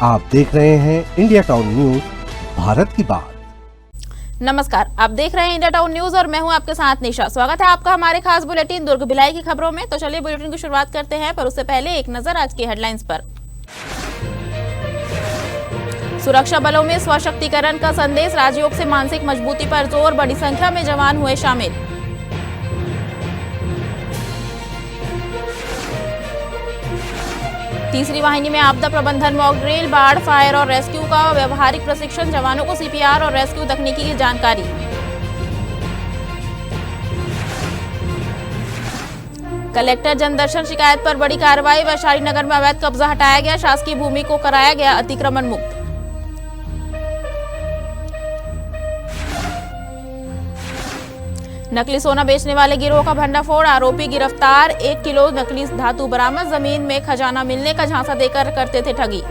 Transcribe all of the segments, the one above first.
आप देख रहे हैं इंडिया टाउन न्यूज, भारत की बात। नमस्कार, आप देख रहे हैं इंडिया टाउन न्यूज और मैं हूं आपके साथ निशा। स्वागत है आपका हमारे खास बुलेटिन दुर्ग भिलाई की खबरों में। तो चलिए बुलेटिन की शुरुआत करते हैं, पर उससे पहले एक नजर आज की हेडलाइंस पर। सुरक्षा बलों में स्वशक्तिकरण का संदेश, राजयोग से मानसिक मजबूती पर जोर, बड़ी संख्या में जवान हुए शामिल। तीसरी वाहिनी में आपदा प्रबंधन मॉक ड्रिल, बाढ़, फायर और रेस्क्यू का व्यवहारिक प्रशिक्षण, जवानों को सीपीआर और रेस्क्यू तकनीकी की जानकारी। कलेक्टर जनदर्शन शिकायत पर बड़ी कार्रवाई, वैशाली नगर में अवैध कब्जा हटाया गया, शासकीय भूमि को कराया गया अतिक्रमण मुक्त। नकली सोना बेचने वाले गिरोह का भंडाफोड़, आरोपी गिरफ्तार, 1 किलो नकली धातु बरामद, जमीन में खजाना मिलने का झांसा देकर करते थे ठगी।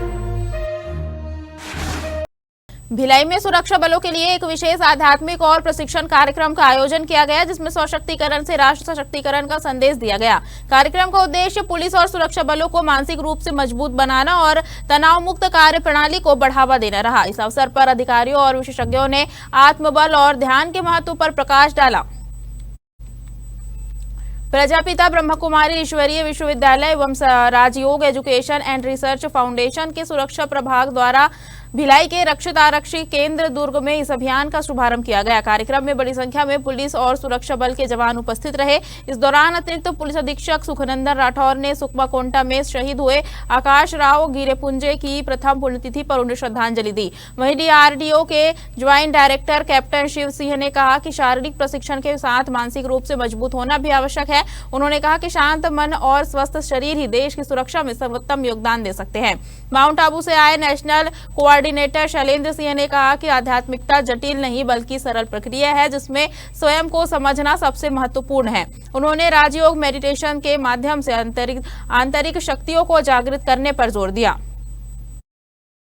भिलाई में सुरक्षा बलों के लिए एक विशेष आध्यात्मिक और प्रशिक्षण कार्यक्रम का आयोजन किया गया, जिसमें सशक्तिकरण से राष्ट्र सशक्तिकरण का संदेश दिया गया। कार्यक्रम का उद्देश्य पुलिस और सुरक्षा बलों को मानसिक रूप से मजबूत बनाना और तनाव मुक्त कार्य प्रणाली को बढ़ावा देना रहा। इस अवसर पर अधिकारियों और विशेषज्ञों ने आत्मबल और ध्यान के महत्व पर प्रकाश डाला। प्रजापिता ब्रह्मकुमारी ईश्वरीय विश्वविद्यालय एवं राजयोग एजुकेशन एंड रिसर्च फाउंडेशन के सुरक्षा प्रभाग द्वारा भिलाई के रक्षित आरक्षी केंद्र दुर्ग में इस अभियान का शुभारंभ किया गया। कार्यक्रम में बड़ी संख्या में पुलिस और सुरक्षा बल के जवान उपस्थित रहे। इस दौरान अतिरिक्त पुलिस अधीक्षक सुखनंदन राठौर ने सुकमा कोंटा में शहीद हुए आकाश राव गिरेपुंजे की प्रथम पुण्यतिथि पर उन्हें श्रद्धांजलि दी। वहीं डीआरडीओ के joint director captain Shiv Singh ने कहा कि शारीरिक प्रशिक्षण के साथ मानसिक रूप से मजबूत होना भी आवश्यक है। उन्होंने कहा कि शांत मन और स्वस्थ शरीर ही देश की सुरक्षा में सर्वोत्तम योगदान दे सकते हैं। माउंट आबू से आए नेशनल कोऑर्डिनेटर शैलेंद्र सिंह ने कहा कि आध्यात्मिकता जटिल नहीं बल्कि सरल प्रक्रिया है, जिसमें स्वयं को समझना सबसे महत्वपूर्ण है। उन्होंने राजयोग मेडिटेशन के माध्यम से आंतरिक शक्तियों को जागृत करने पर जोर दिया।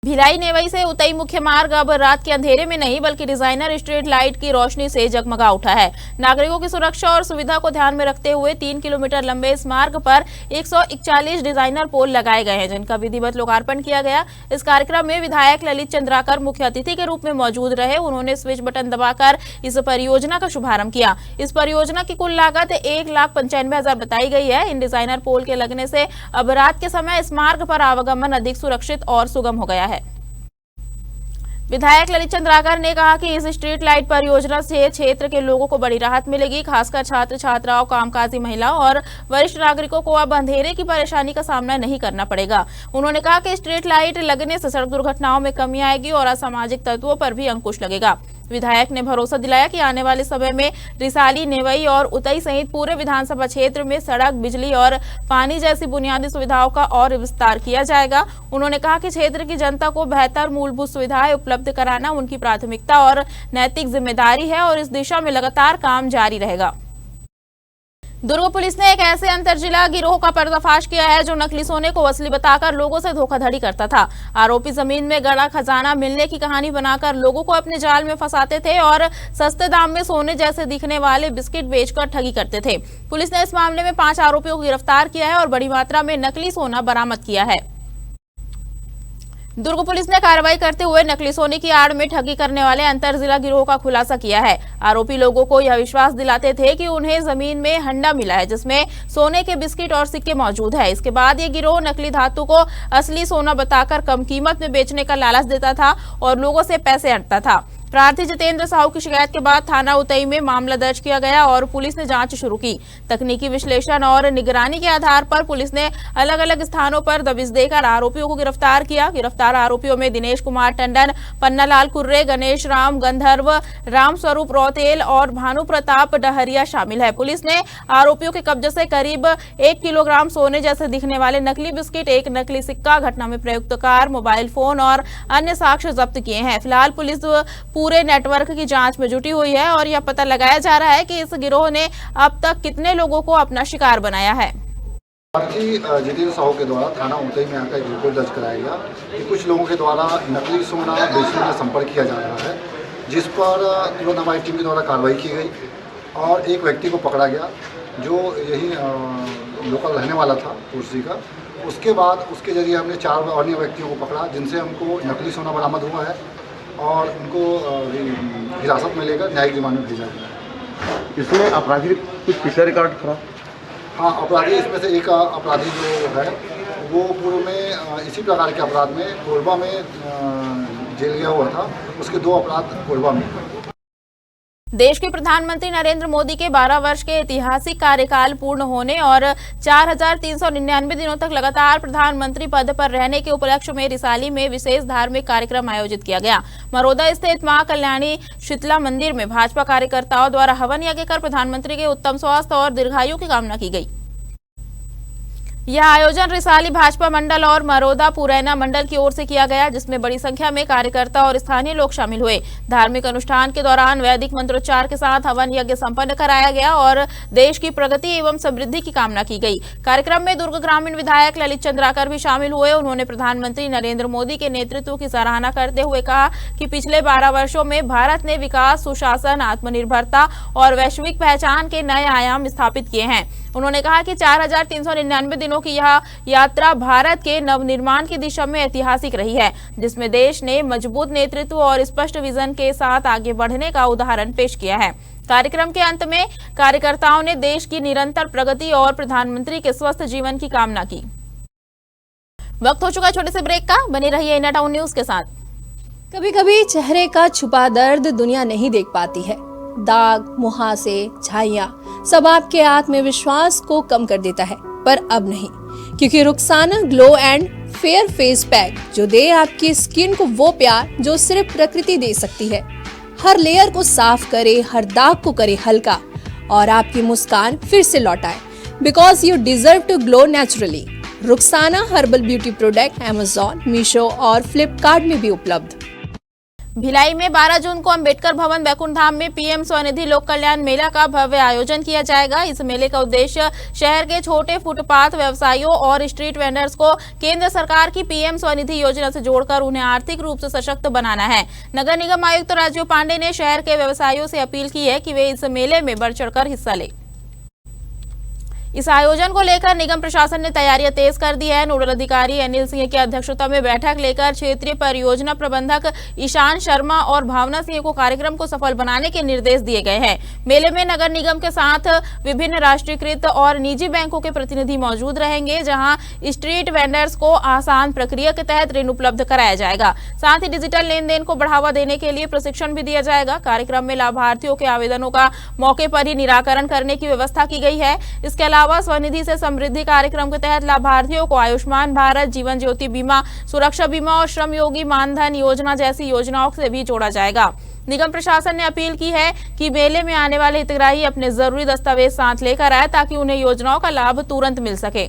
भिलाई नेवई से उतई मुख्य मार्ग अब रात के अंधेरे में नहीं बल्कि डिजाइनर स्ट्रीट लाइट की रोशनी से जगमगा उठा है। नागरिकों की सुरक्षा और सुविधा को ध्यान में रखते हुए 3 किलोमीटर लंबे इस मार्ग पर 141 डिजाइनर पोल लगाए गए हैं, जिनका विधिवत लोकार्पण किया गया। इस कार्यक्रम में विधायक ललित चंद्राकर मुख्य अतिथि के रूप में मौजूद रहे। उन्होंने स्विच बटन दबाकर इस परियोजना का शुभारंभ किया। इस परियोजना की कुल लागत 1,95,000 बताई गई है। इन डिजाइनर पोल के लगने से अब रात के समय इस मार्ग पर आवागमन अधिक सुरक्षित और सुगम हो गया है। विधायक ललित चंद्राकर ने कहा कि इस स्ट्रीट लाइट परियोजना से क्षेत्र के लोगों को बड़ी राहत मिलेगी, खासकर छात्र छात्राओं, कामकाजी महिलाओं और वरिष्ठ नागरिकों को अब अंधेरे की परेशानी का सामना नहीं करना पड़ेगा। उन्होंने कहा कि स्ट्रीट लाइट लगने से सड़क दुर्घटनाओं में कमी आएगी और असामाजिक तत्वों पर भी अंकुश लगेगा। विधायक ने भरोसा दिलाया कि आने वाले समय में रिसाली, नेवई और उतई सहित पूरे विधानसभा क्षेत्र में सड़क, बिजली और पानी जैसी बुनियादी सुविधाओं का और विस्तार किया जाएगा। उन्होंने कहा कि क्षेत्र की जनता को बेहतर मूलभूत सुविधाएं उपलब्ध कराना उनकी प्राथमिकता और नैतिक जिम्मेदारी है और इस दिशा में लगातार काम जारी रहेगा। दुर्ग पुलिस ने एक ऐसे अंतरजिला गिरोह का पर्दाफाश किया है जो नकली सोने को असली बताकर लोगों से धोखाधड़ी करता था। आरोपी जमीन में गड़ा खजाना मिलने की कहानी बनाकर लोगों को अपने जाल में फंसाते थे और सस्ते दाम में सोने जैसे दिखने वाले बिस्किट बेचकर ठगी करते थे। पुलिस ने इस मामले में 5 आरोपियों को गिरफ्तार किया है और बड़ी मात्रा में नकली सोना बरामद किया है। दुर्ग पुलिस ने कार्रवाई करते हुए नकली सोने की आड़ में ठगी करने वाले अंतर जिला गिरोह का खुलासा किया है। आरोपी लोगों को यह विश्वास दिलाते थे कि उन्हें जमीन में हंडा मिला है जिसमें सोने के बिस्किट और सिक्के मौजूद है। इसके बाद ये गिरोह नकली धातु को असली सोना बताकर कम कीमत में बेचने का लालच देता था और लोगों से पैसे हटता था। प्रार्थी जितेंद्र साहू की शिकायत के बाद थाना उतई में मामला दर्ज किया गया और पुलिस ने जांच शुरू की। तकनीकी विश्लेषण और निगरानी के आधार पर पुलिस ने अलग अलग स्थानों पर दबिश देकर आरोपियों को गिरफ्तार किया। गिरफ्तार आरोपियों में दिनेश कुमार टंडन, पन्नालाल कुर्रे, गणेश राम गंधर्व, राम स्वरूप रौतेल और भानु प्रताप डहरिया शामिल है। पुलिस ने आरोपियों के कब्जे से करीब 1 किलोग्राम सोने जैसे दिखने वाले नकली बिस्किट, 1 नकली सिक्का, घटना में प्रयुक्त कार, मोबाइल फोन और अन्य साक्ष्य जब्त किए हैं। फिलहाल पुलिस पूरे नेटवर्क की जांच में जुटी हुई है और यह पता लगाया जा रहा है कि इस गिरोह ने अब तक कितने लोगों को अपना शिकार बनाया है। जितेंद्र साहू के द्वारा थाना उतई में आकर एक रिपोर्ट दर्ज कराया गया कि कुछ लोगों के द्वारा नकली सोना बेचने में संपर्क किया जा रहा है, जिस पर तुरंत हमारी टीम के द्वारा कार्रवाई की गई और एक व्यक्ति को पकड़ा गया जो यही लोकल रहने वाला था कुर्सी का। उसके बाद उसके जरिए हमने 4 अन्य व्यक्तियों को पकड़ा, जिनसे हमको नकली सोना बरामद हुआ है और उनको हिरासत में लेकर न्यायिक रिमांड में भेजा गया है। इसमें आपराधी कुछ पिछला रिकॉर्ड था? हाँ, अपराधी इसमें से एक अपराधी जो है वो पूर्व में इसी प्रकार के अपराध में कोरबा में जेल गया हुआ था। उसके 2 अपराध कोरबा में। देश के प्रधानमंत्री नरेंद्र मोदी के 12 वर्ष के ऐतिहासिक कार्यकाल पूर्ण होने और 4,399 दिनों तक लगातार प्रधानमंत्री पद पर रहने के उपलक्ष्य में रिसाली में विशेष धार्मिक कार्यक्रम आयोजित किया गया। मरोदा स्थित मां कल्याणी शीतला मंदिर में भाजपा कार्यकर्ताओं द्वारा हवन यज्ञ कर प्रधानमंत्री के उत्तम स्वास्थ्य और दीर्घायु की कामना की गई। यह आयोजन रिसाली भाजपा मंडल और मरोदा पुरैना मंडल की ओर से किया गया, जिसमें बड़ी संख्या में कार्यकर्ता और स्थानीय लोग शामिल हुए। धार्मिक अनुष्ठान के दौरान वैदिक मंत्रोच्चार के साथ हवन यज्ञ संपन्न कराया गया और देश की प्रगति एवं समृद्धि की कामना की गई। कार्यक्रम में दुर्ग ग्रामीण विधायक ललित चंद्राकर भी शामिल हुए। उन्होंने प्रधानमंत्री नरेंद्र मोदी के नेतृत्व की सराहना करते हुए कहा कि पिछले 12 वर्षों में भारत ने विकास, सुशासन, आत्मनिर्भरता और वैश्विक पहचान के नए आयाम स्थापित किए हैं। उन्होंने कहा कि 4,399 दिनों की यह यात्रा भारत के नवनिर्माण की दिशा में ऐतिहासिक रही है, जिसमें देश ने मजबूत नेतृत्व और स्पष्ट विजन के साथ आगे बढ़ने का उदाहरण पेश किया है। कार्यक्रम के अंत में कार्यकर्ताओं ने देश की निरंतर प्रगति और प्रधानमंत्री के स्वस्थ जीवन की कामना की। वक्त हो चुका है छोटे से ब्रेक का, बने रहिए इंडिया टाउन न्यूज के साथ। कभी कभी चेहरे का छुपा दर्द दुनिया नहीं देख पाती है। दाग, मुहासे, झाइयां सब आपके आत्मविश्वास को कम कर देता है, पर अब नहीं, क्योंकि Rukhsana glow and fair face pack जो दे आपकी स्किन को वो प्यार जो सिर्फ प्रकृति दे सकती है। हर लेयर को साफ करे, हर दाग को करे हल्का और आपकी मुस्कान फिर से लौटाए, because you deserve to glow naturally. Rukhsana herbal beauty product Amazon, Meesho और फ्लिपकार्ट में भी उपलब्ध। भिलाई में 12 जून को अंबेडकर भवन बैकुंठ धाम में पीएम स्वनिधि लोक कल्याण मेला का भव्य आयोजन किया जाएगा। इस मेले का उद्देश्य शहर के छोटे फुटपाथ व्यवसायियों और स्ट्रीट वेंडर्स को केंद्र सरकार की पीएम स्वनिधि योजना से जोड़कर उन्हें आर्थिक रूप से सशक्त बनाना है। नगर निगम आयुक्त राजीव पांडे ने शहर के व्यवसायियों से अपील की है कि वे इस मेले में बढ़ चढ़कर हिस्सा लें। इस आयोजन को लेकर निगम प्रशासन ने तैयारियां तेज कर दी है। नोडल अधिकारी अनिल सिंह की अध्यक्षता में बैठक लेकर क्षेत्रीय परियोजना प्रबंधक ईशान शर्मा और भावना सिंह को कार्यक्रम को सफल बनाने के निर्देश दिए गए हैं। मेले में नगर निगम के साथ विभिन्न राष्ट्रीयकृत और निजी बैंकों के प्रतिनिधि मौजूद रहेंगे, जहां स्ट्रीट वेंडर्स को आसान प्रक्रिया के तहत ऋण उपलब्ध कराया जाएगा। साथ ही डिजिटल लेन देन को बढ़ावा देने के लिए प्रशिक्षण भी दिया जाएगा। कार्यक्रम में लाभार्थियों के आवेदनों का मौके पर ही निराकरण करने की व्यवस्था की गई है। इसके अलावा स्वनिधि से समृद्धि कार्यक्रम के तहत लाभार्थियों को आयुष्मान भारत, जीवन ज्योति बीमा, सुरक्षा बीमा और श्रम योगी मानधन योजना जैसी योजनाओं से भी जोड़ा जाएगा। निगम प्रशासन ने अपील की है कि मेले में आने वाले हितग्राही अपने जरूरी दस्तावेज साथ लेकर आए ताकि उन्हें योजनाओं का लाभ तुरंत मिल सके।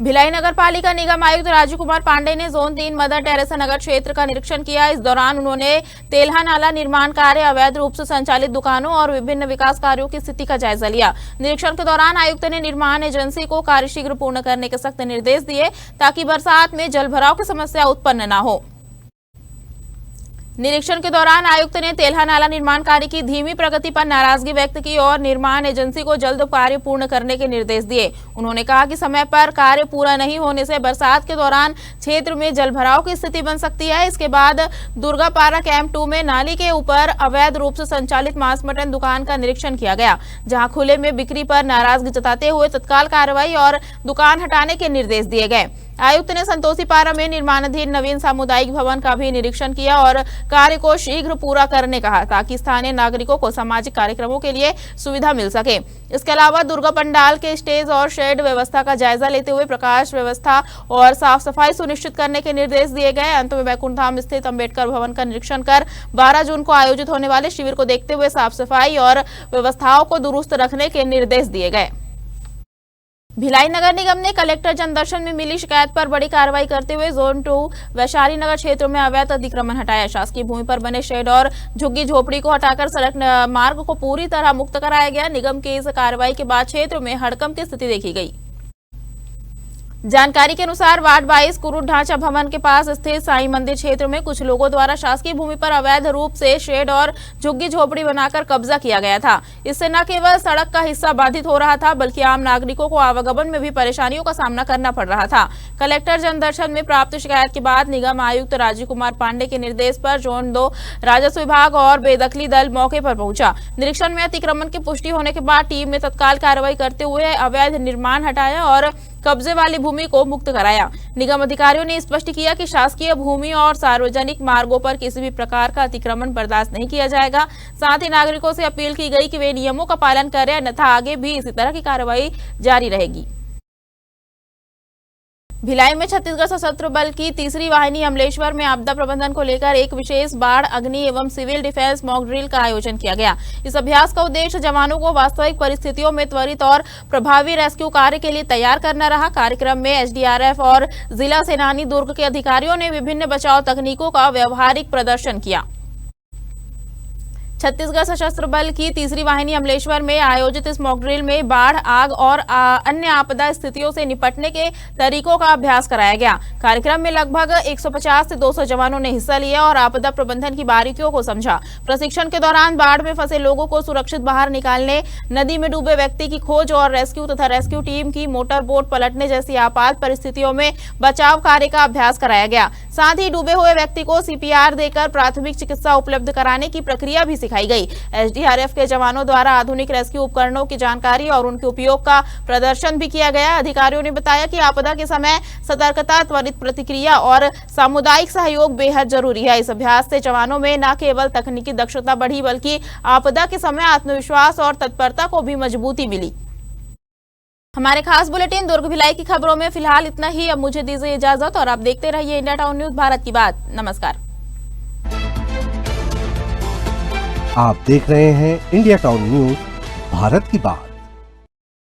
भिलाई नगर पालिका निगम आयुक्त राजीव कुमार पांडे ने जोन 3 मदर टेरेसा नगर क्षेत्र का निरीक्षण किया। इस दौरान उन्होंने तेल्हा नाला निर्माण कार्य, अवैध रूप से संचालित दुकानों और विभिन्न विकास कार्यों की स्थिति का जायजा लिया। निरीक्षण के दौरान आयुक्त ने निर्माण एजेंसी को कार्य शीघ्र पूर्ण करने के सख्त निर्देश दिए ताकि बरसात में जल भराव की समस्या उत्पन्न न हो। निरीक्षण के दौरान आयुक्त ने तेल्हा नाला निर्माण कार्य की धीमी प्रगति पर नाराजगी व्यक्त की और निर्माण एजेंसी को जल्द कार्य पूर्ण करने के निर्देश दिए। उन्होंने कहा कि समय पर कार्य पूरा नहीं होने से बरसात के दौरान क्षेत्र में जलभराव की स्थिति बन सकती है। इसके बाद दुर्गापारा कैंप 2 में नाली के ऊपर अवैध रूप से संचालित मांस मटन दुकान का निरीक्षण किया गया, जहां खुले में बिक्री पर नाराजगी जताते हुए तत्काल कार्रवाई और दुकान हटाने के निर्देश दिए गए। आयुक्त ने संतोषी पारा में निर्माणाधीन नवीन सामुदायिक भवन का भी निरीक्षण किया और कार्य को शीघ्र पूरा करने कहा ताकि स्थानीय नागरिकों को सामाजिक कार्यक्रमों के लिए सुविधा मिल सके। इसके अलावा दुर्गा पंडाल के स्टेज और शेड व्यवस्था का जायजा लेते हुए प्रकाश व्यवस्था और साफ सफाई सुनिश्चित करने के निर्देश दिए गए। अंत में बैकुंठ धाम स्थित अंबेडकर भवन का निरीक्षण कर 12 जून को आयोजित होने वाले शिविर को देखते हुए साफ सफाई और व्यवस्थाओं को दुरुस्त रखने के निर्देश दिए गए। भिलाई नगर निगम ने कलेक्टर जनदर्शन में मिली शिकायत पर बड़ी कार्रवाई करते हुए जोन 2 वैशाली नगर क्षेत्र में अवैध अतिक्रमण हटाया। शासकीय भूमि पर बने शेड और झुग्गी झोपड़ी को हटाकर सड़क मार्ग को पूरी तरह मुक्त कराया गया। निगम की इस कार्रवाई के बाद क्षेत्र में हड़कंप की स्थिति देखी गई। जानकारी के अनुसार वार्ड 22 कुरुड ढांचा भवन के पास स्थित साईं मंदिर क्षेत्र में कुछ लोगों द्वारा शासकीय भूमि पर अवैध रूप से शेड और झुग्गी झोपड़ी बनाकर कब्जा किया गया था। इससे न केवल सड़क का हिस्सा बाधित हो रहा था बल्कि आम नागरिकों को आवागमन में भी परेशानियों का सामना करना पड़ रहा था। कलेक्टर जनदर्शन में प्राप्त शिकायत के बाद निगम आयुक्त राजीव कुमार पांडे के निर्देश पर जोन 2 राजस्व विभाग और बेदखली दल मौके पर पहुंचा। निरीक्षण में अतिक्रमण की पुष्टि होने के बाद टीम ने तत्काल कार्रवाई करते हुए अवैध निर्माण हटाया और कब्जे वाली भूमि को मुक्त कराया। निगम अधिकारियों ने स्पष्ट किया कि शासकीय भूमि और सार्वजनिक मार्गों पर किसी भी प्रकार का अतिक्रमण बर्दाश्त नहीं किया जाएगा। साथ ही नागरिकों से अपील की गई कि वे नियमों का पालन करें, अन्यथा आगे भी इसी तरह की कार्रवाई जारी रहेगी। भिलाई में छत्तीसगढ़ सशस्त्र बल की तीसरी वाहिनी अमलेश्वर में आपदा प्रबंधन को लेकर एक विशेष बाढ़, अग्नि एवं सिविल डिफेंस मॉक ड्रिल का आयोजन किया गया। इस अभ्यास का उद्देश्य जवानों को वास्तविक परिस्थितियों में त्वरित और प्रभावी रेस्क्यू कार्य के लिए तैयार करना रहा। कार्यक्रम में एसडीआरएफ और जिला सेनानी दुर्ग के अधिकारियों ने विभिन्न बचाव तकनीकों का व्यावहारिक प्रदर्शन किया। छत्तीसगढ़ सशस्त्र बल की तीसरी वाहिनी अमलेश्वर में आयोजित इस मॉक ड्रिल में बाढ़, आग और अन्य आपदा स्थितियों से निपटने के तरीकों का अभ्यास कराया गया। कार्यक्रम में लगभग 150 से 200 जवानों ने हिस्सा लिया और आपदा प्रबंधन की बारीकियों को समझा। प्रशिक्षण के दौरान बाढ़ में फंसे लोगों को सुरक्षित बाहर निकालने, नदी में डूबे व्यक्ति की खोज और रेस्क्यू तथा रेस्क्यू टीम की मोटर बोट पलटने जैसी आपात परिस्थितियों में बचाव कार्य का अभ्यास कराया गया। साथ ही डूबे हुए व्यक्ति को सीपीआर देकर प्राथमिक चिकित्सा उपलब्ध कराने की प्रक्रिया भी सिखाई गई। एसडीआरएफ के जवानों द्वारा आधुनिक रेस्क्यू उपकरणों की जानकारी और उनके उपयोग का प्रदर्शन भी किया गया। अधिकारियों ने बताया कि आपदा के समय सतर्कता, त्वरित प्रतिक्रिया और सामुदायिक सहयोग बेहद जरूरी है। इस अभ्यास से जवानों में न केवल तकनीकी दक्षता बढ़ी बल्कि आपदा के समय आत्मविश्वास और तत्परता को भी मजबूती मिली। हमारे खास बुलेटिन दुर्ग भिलाई की खबरों में फिलहाल इतना ही। अब मुझे दीजिए इजाजत और आप देखते रहिए इंडिया टाउन न्यूज, भारत की बात। नमस्कार। आप देख रहे हैं इंडिया टाउन न्यूज, भारत की बात।